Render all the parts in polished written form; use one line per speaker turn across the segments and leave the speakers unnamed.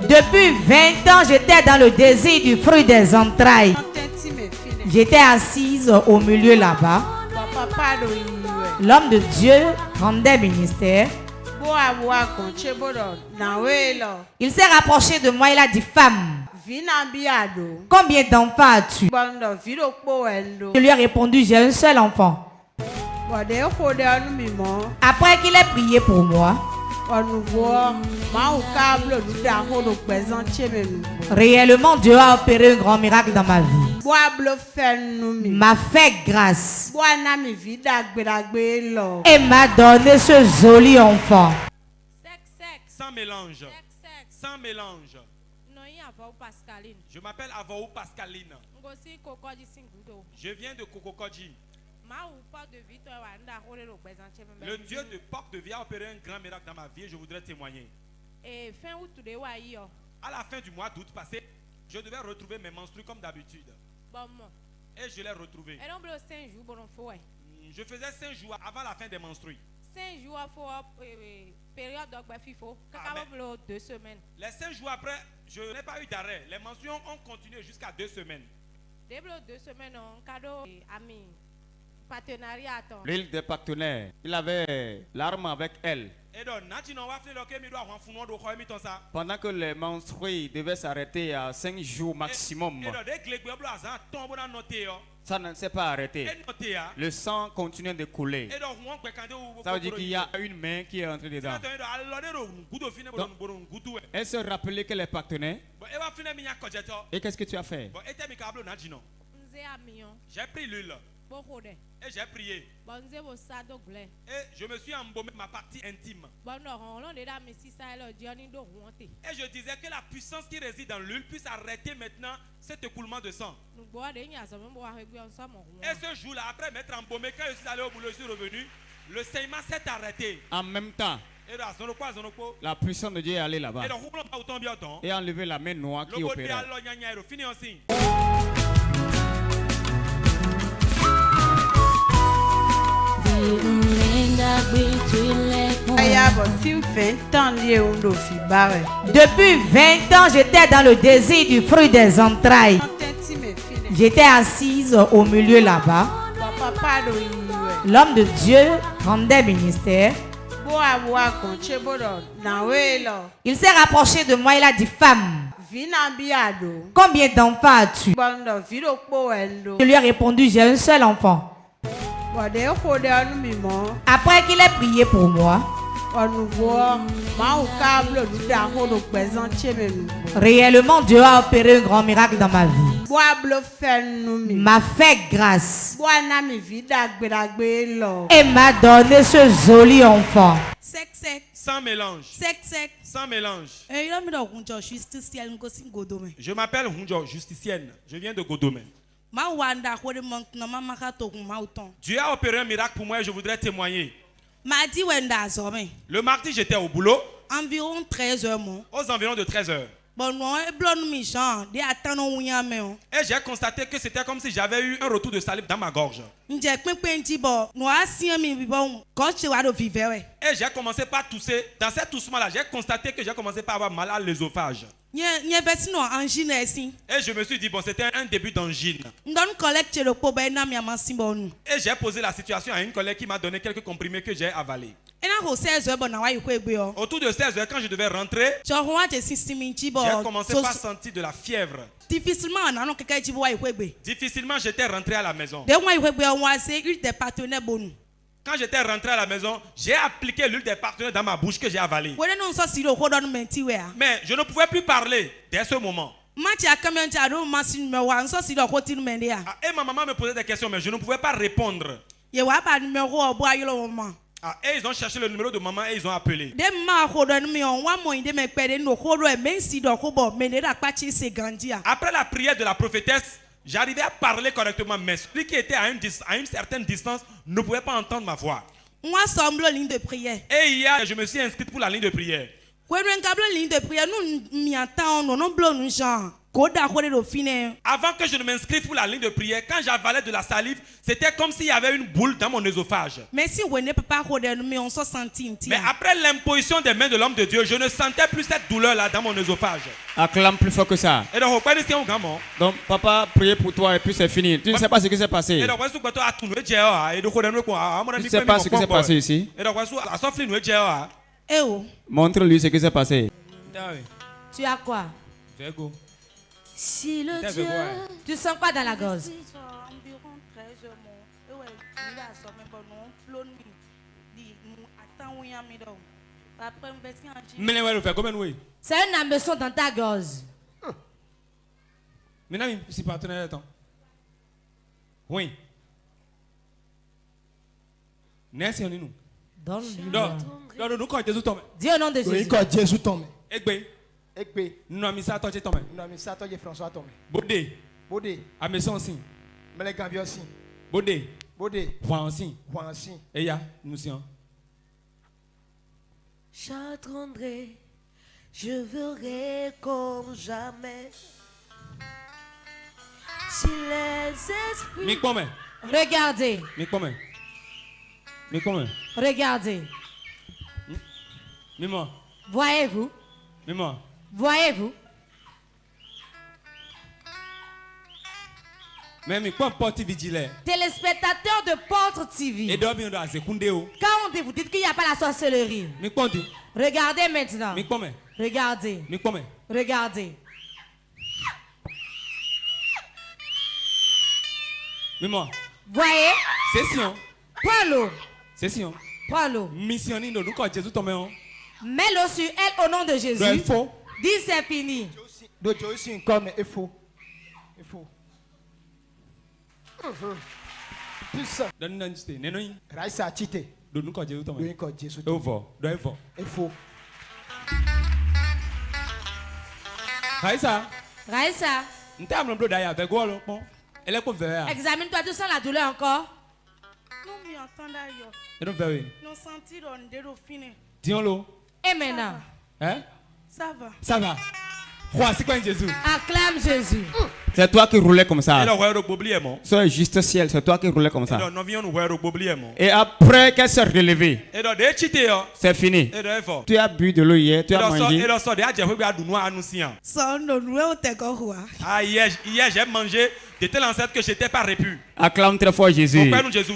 Depuis 20 ans, j'étais dans le désir du fruit des entrailles. J'étais assise au milieu là-bas. L'homme de Dieu rendait ministère. Il s'est rapproché de moi, il a dit: femme, combien d'enfants as-tu? Je lui ai répondu: j'ai un seul enfant. Après qu'il ait prié pour moi, réellement Dieu a opéré un grand miracle dans ma vie. M'a fait grâce et m'a donné ce joli enfant.
Sans mélange. Sans mélange. Je m'appelle Avaou Pascaline. Je viens de Kokokodji. Le Dieu de Porte de Vie a opéré un grand miracle dans ma vie et je voudrais témoigner. À la fin du mois d'août passé, je devais retrouver mes menstrues comme d'habitude. Et je l'ai retrouvé. Je faisais 5 jours avant la fin des menstrues.
5 jours période de 2 semaines.
Les 5 jours après, je n'ai pas eu d'arrêt. Les menstrues ont continué jusqu'à 2 semaines.
Dès 2 semaines, on cadeau ami partenariat.
L'île des partenaires, il avait l'arme avec elle. Pendant que les menstrues devaient s'arrêter à 5 jours maximum, ça ne s'est pas arrêté. Le sang continue de couler. Ça veut dire qu'il y a une main qui est entrée dedans. Donc, elle se rappelait qu'elle est partenaire. Et qu'est-ce que tu as fait?
J'ai pris l'huile. Et j'ai prié. Et je me suis embaumé ma partie intime. Et je disais que la puissance qui réside dans l'huile puisse arrêter maintenant cet écoulement de sang. Et ce jour-là, après m'être embaumé, quand je suis allé au boulot, je suis revenu, le saignement s'est arrêté.
En même temps, la puissance de Dieu est allée là-bas et a enlevé la main noire qui opérait.
Depuis 20 ans, j'étais dans le désir du fruit des entrailles. J'étais assise au milieu là-bas. L'homme de Dieu rendait ministère. Il s'est rapproché de moi, il a dit: femme, combien d'enfants as-tu? Je lui ai répondu: j'ai un seul enfant. Après qu'il ait prié pour moi, réellement Dieu a opéré un grand miracle dans ma vie. M'a fait grâce et m'a donné ce joli enfant.
Sans mélange. Sans mélange. Je m'appelle Hunjo, justicienne. Je viens de Godome. Dieu a opéré un miracle pour moi et je voudrais témoigner. Le mardi, j'étais au boulot.
Environ 13h.
Aux environs de 13h. Et j'ai constaté que c'était comme si j'avais eu un retour de salive dans ma gorge. Et j'ai commencé par tousser. Dans ce toussement-là, j'ai constaté que j'ai commencé par avoir mal à l'œsophage. Et je me suis dit, bon, c'était un début d'angine. Et j'ai posé la situation à une collègue qui m'a donné quelques comprimés que j'ai avalés. Autour de 16h, quand je devais rentrer, j'ai commencé par sentir de la fièvre. Difficilement, j'étais rentré à la maison. Quand j'étais rentré à la maison, j'ai appliqué l'huile des partenaires dans ma bouche que j'ai avalée. Mais je ne pouvais plus parler dès ce moment. Et ma maman me posait des questions, mais je ne pouvais pas répondre. Et ils ont cherché le numéro de maman et ils ont appelé. Après la prière de la prophétesse, j'arrivais à parler correctement, mais celui qui était à une certaine distance ne pouvait pas entendre ma voix. Et hier, je me suis inscrit pour la ligne de prière. Avant que je ne m'inscrive pour la ligne de prière, quand j'avalais de la salive, c'était comme s'il y avait une boule dans mon œsophage. Mais après l'imposition des mains de l'homme de Dieu, je ne sentais plus cette douleur-là dans mon œsophage.
Acclame plus fort que ça. Donc, papa priait pour toi et puis c'est fini. Tu ne sais pas ce qui s'est passé. Tu ne sais pas ce qui s'est passé ici. Montre-lui ce qui s'est passé.
Tu as quoi? Si le Dieu... Tu sens quoi dans la gorge? C'est une ambition dans ta gorge.
Maintenant, c'est partenaire. Oui. Dis au nom de Jésus. Ekbe. Nous avons mis ça à toi, Tomé. Nous avons mis ça à toi, François Tomé. Bodé. Bodé. Ameson aussi. Melegambie aussi. Bodé. Bodé. Juan aussi. Juan aussi. Et ya, nous sommes.
J'attendrai, je verrai comme jamais. Si les esprits.
Mikpome.
Regardez.
Mikpome. Mikpome.
Regardez.
Mimo.
Voyez-vous?
Mimo.
Voyez-vous?
Même quoi porte vigilant.
Téléspectateurs de Porte TV. Quand vous dites qu'il n'y a pas la sorcellerie. Regardez maintenant. Regardez. Regardez. Voyez?
Session.
Prends l'eau.
Session.
Prends l'eau.
Missionnaire nous quand Jésus tombe.
Mets l'eau sur elle au nom de Jésus. Dis c'est fini.
Comme il faut. Il faut. Raisa Chite.
Nous quand Jésus tombe.
Il faut.
Raisa.
Raisa. Examine-toi, tu sens la douleur encore?
Dis-le.
Et maintenant?
Hein?
Ça va.
Ça va. Roi, c'est quoi Jésus?
Acclame Jésus.
C'est toi qui roulais comme ça. C'est juste ciel, c'est toi qui roulais comme ça. Et après qu'elle s'est relevée, c'est fini. Tu as bu de l'eau hier, tu as mangé.
Ah, hier j'ai mangé de telle enceinte que je n'étais pas répu.
Acclame très fort Jésus.
Jésus.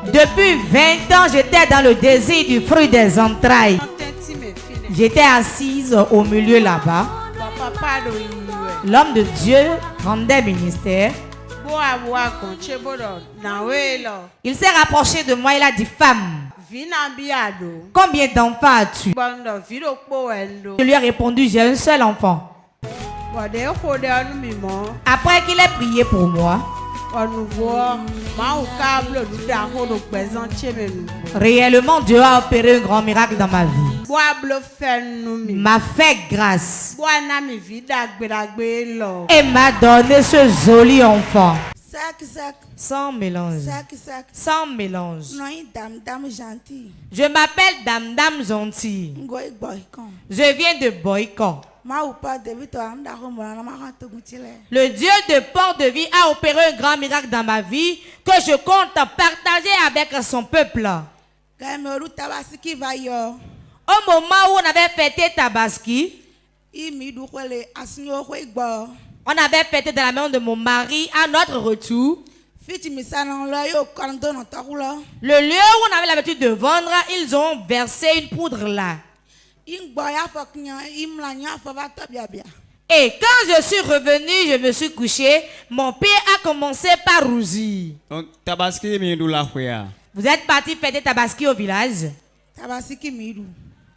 Depuis 20 ans, j'étais dans le désir du fruit des entrailles. J'étais assise au milieu là-bas. L'homme de Dieu rendait ministère. Il s'est rapproché de moi, il a dit: femme, combien d'enfants as-tu? Je lui ai répondu: j'ai un seul enfant. Après qu'il ait prié pour moi, réellement Dieu a opéré un grand miracle dans ma vie. M'a fait grâce et m'a donné ce joli enfant. Sans mélange. Sans mélange. Je m'appelle Dame Gentille. Je viens de Boycon. Le Dieu de Port-de-Vie a opéré un grand miracle dans ma vie que je compte partager avec son peuple. Au moment où on avait fêté Tabaski, on avait fêté dans la maison de mon mari. À notre retour, le lieu où on avait l'habitude de vendre, ils ont versé une poudre là. Et quand je suis revenu, je me suis couché, mon pied a commencé par rougir. Vous êtes parti fêter Tabaski au village?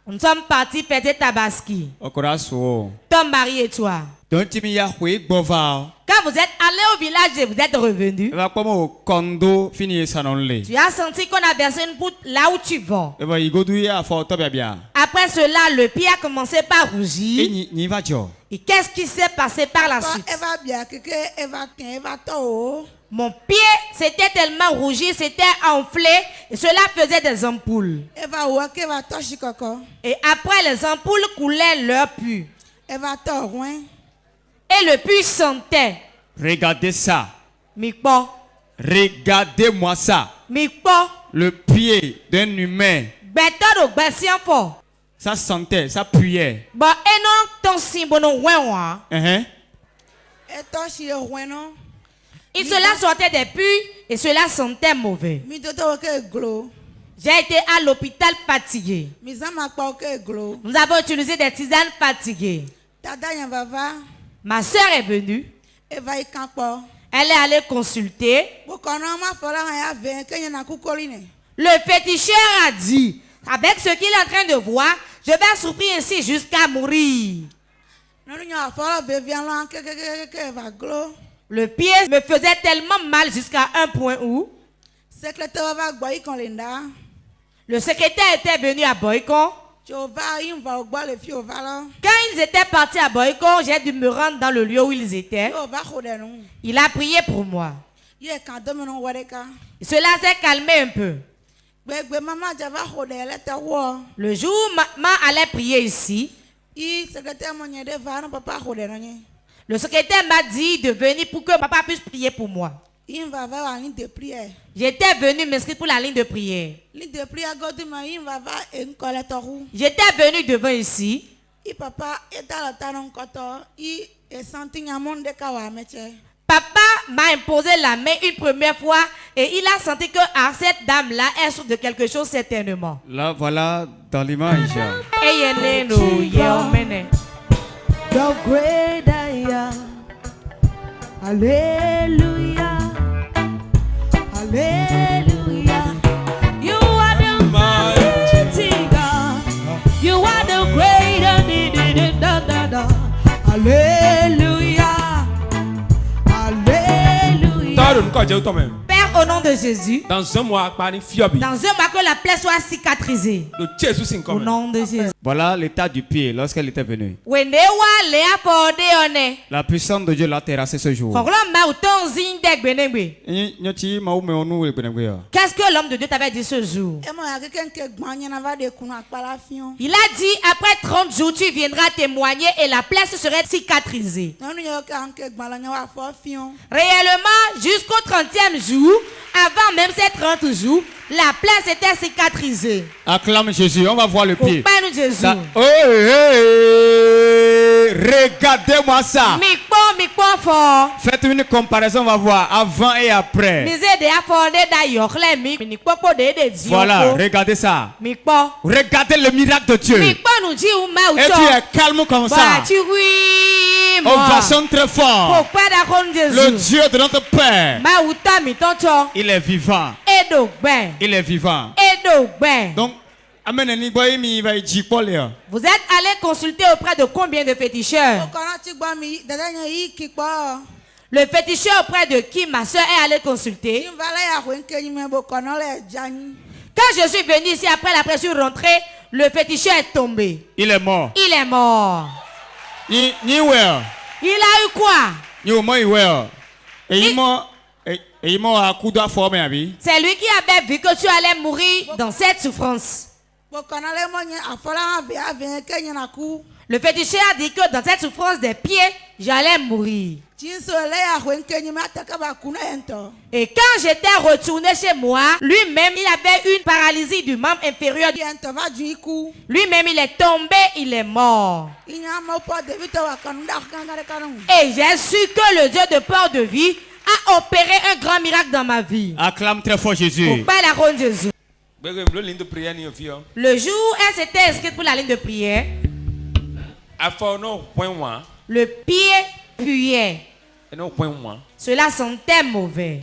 Nous sommes partis fêter Tabaski. Ton mari et toi. Quand vous êtes allé au village et vous êtes revenu, tu as senti qu'on a versé une poudre là où tu vas. Après cela, le pied a commencé par rougir. Et qu'est-ce qui s'est passé par la suite? Mon pied s'était tellement rougi, c'était enflé, et cela faisait des ampoules. Et après, les ampoules coulaient leur pu. Et le pu sentait.
Regardez ça.
Mikpo.
Regardez-moi ça.
Mikpo.
Le pied d'un humain. Ça sentait, ça puait.
Et cela sortait des puits et cela sentait mauvais. J'ai été à l'hôpital fatigué. Nous avons utilisé des tisanes fatiguées. Ma soeur est venue. Elle est allée consulter. Le féticheur a dit, avec ce qu'il est en train de voir, je vais souffrir ainsi jusqu'à mourir. Le pied me faisait tellement mal jusqu'à un point où le secrétaire était venu à Boycon. Quand ils étaient partis à Boycon, j'ai dû me rendre dans le lieu où ils étaient. Il a prié pour moi. Cela s'est calmé un peu. Le jour où maman allait prier ici, le secrétaire m'a dit de venir pour que papa puisse prier pour moi. J'étais venu m'inscrire pour la ligne de prière. J'étais venu devant ici. Papa m'a imposé la main une première fois et il a senti que cette dame-là est souffre de quelque chose certainement.
Là, voilà dans l'image.
The great I am. Hallelujah. Hallelujah. You are the mighty God. You are the great and Hallelujah. Hallelujah.
Père, au nom de Jésus,
dans un mois
que la plaie soit cicatrisée. Au nom de Jésus.
Voilà l'état du pied lorsqu'elle était venue. La puissance de Dieu l'a terrassé ce jour.
Qu'est-ce que l'homme de Dieu t'avait dit ce jour? Il a dit, après 30 jours, tu viendras témoigner et la plaie serait cicatrisée. Réellement, jusqu'au 30e jour, avant même ces 30 jours, la plaie s'était cicatrisée.
Acclame Jésus, on va voir le pied.
Ça,
regardez-moi ça. Faites une comparaison, on va voir avant et après. Voilà, regardez ça. Regardez le miracle de Dieu. Et tu es calme comme ça. On va chanter très fort. Le Dieu de notre Père, il est vivant. Il est vivant. Donc,
vous êtes allé consulter auprès de combien de féticheurs? Le féticheur auprès de qui ma soeur est allée consulter? Quand je suis venu ici après la presse, je suis rentré, le féticheur est tombé.
Il est mort.
Il est mort. Il a eu quoi? C'est lui qui avait vu que tu allais mourir dans cette souffrance. Le féticheur a dit que dans cette souffrance des pieds, j'allais mourir. Et quand j'étais retourné chez moi, lui-même, il avait une paralysie du membre inférieur. Lui-même, il est tombé, il est mort. Et j'ai su que le Dieu de peur de vie a opéré un grand miracle dans ma vie.
Acclame très fort Jésus.
Jésus. Le jour où elle s'était inscrite pour la ligne de prière, le pied puait. Cela sentait mauvais.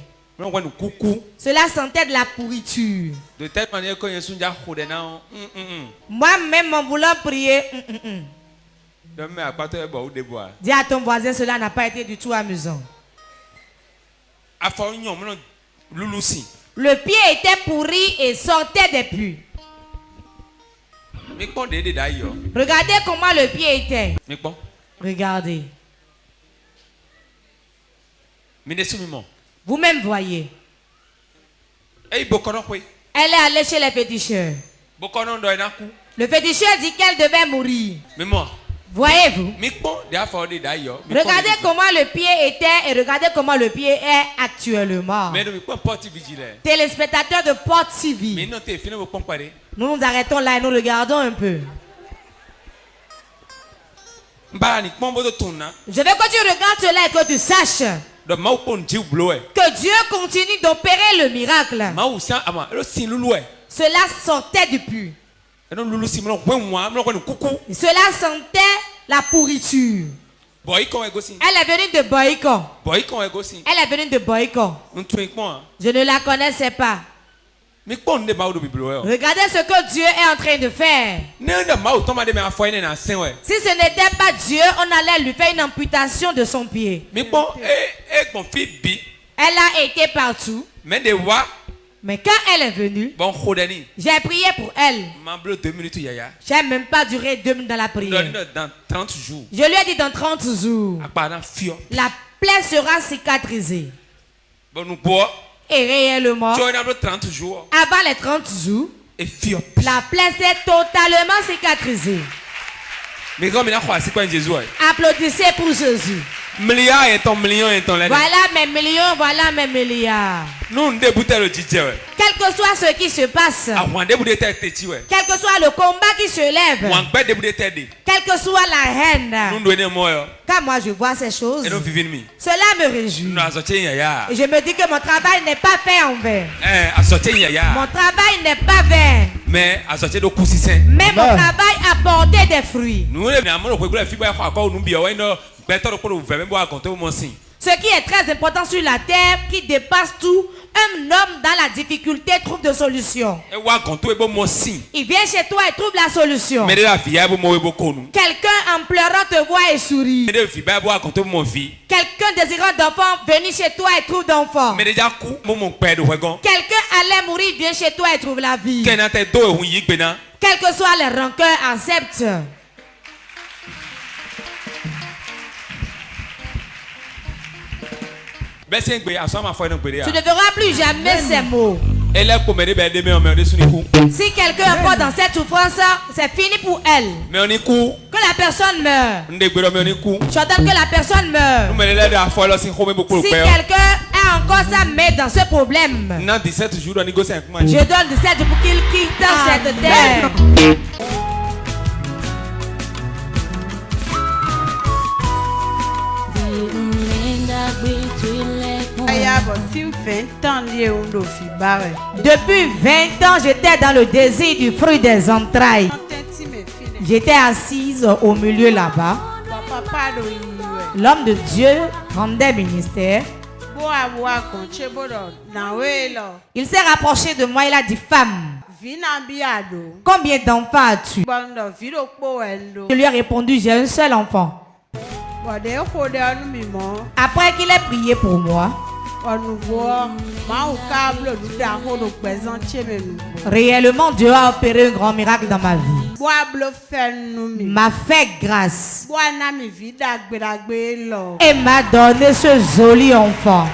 Cela sentait de la pourriture.
De telle manière que
moi-même, en voulant prier, dis à ton voisin, cela n'a pas été du tout amusant. Le pied était pourri et sortait des pus. Regardez comment le pied était. Regardez. Vous-même voyez. Elle est allée chez les féticheurs. Le féticheur dit qu'elle devait mourir. Voyez-vous? Regardez comment le pied était et regardez comment le pied est actuellement. Téléspectateurs de Porte TV. Nous nous arrêtons là et nous regardons un peu. Je veux que tu regardes cela et que tu saches que Dieu continue d'opérer le miracle. Cela sortait du puits. Cela sentait la pourriture. Elle est venue de Boycon. Elle est venue de Boycon. Je ne la connaissais pas. Regardez ce que Dieu est en train de faire. Si ce n'était pas Dieu, on allait lui faire une amputation de son pied. Elle a été partout. Mais quand elle est venue, j'ai prié pour elle. J'ai même pas duré 2 minutes dans la prière. Je lui ai dit dans 30 jours, la plaie sera cicatrisée. Et réellement, avant les 30 jours, la plaie s'est totalement cicatrisée. Applaudissez pour Jésus. Voilà mes millions, voilà mes milliards. Quel que soit ce qui se passe, quel que soit le combat qui se lève, quelle que soit la haine, quand moi je vois ces choses, cela me réjouit. Et je me dis que mon travail n'est pas fait en vain. Mon travail n'est pas vain. Mais mon travail a porté des fruits. Ce qui est très important sur la terre, qui dépasse tout, un homme dans la difficulté trouve de solution. Il vient chez toi et trouve la solution. Quelqu'un en pleurant te voit et sourit. Quelqu'un désirant d'enfant venir chez toi et trouve d'enfant. Quelqu'un allait mourir, vient chez toi et trouve la vie. Quelles que soient les rancœurs, accepte. Tu ne verras plus jamais ces mots. Si quelqu'un est encore dans cette souffrance, c'est fini pour elle. Que la personne meure. J'entends que la personne meure. Si quelqu'un a encore sa main dans ce problème, je donne 17 jours pour qu'il quitte cette terre. Depuis 20 ans, j'étais dans le désir du fruit des entrailles. J'étais assise au milieu là-bas. L'homme de Dieu rendait ministère. Il s'est rapproché de moi, il a dit: femme, combien d'enfants as-tu? Je lui ai répondu: j'ai un seul enfant. Après qu'il ait prié pour moi, réellement Dieu a opéré un grand miracle dans ma vie. M'a fait grâce et m'a donné ce joli enfant.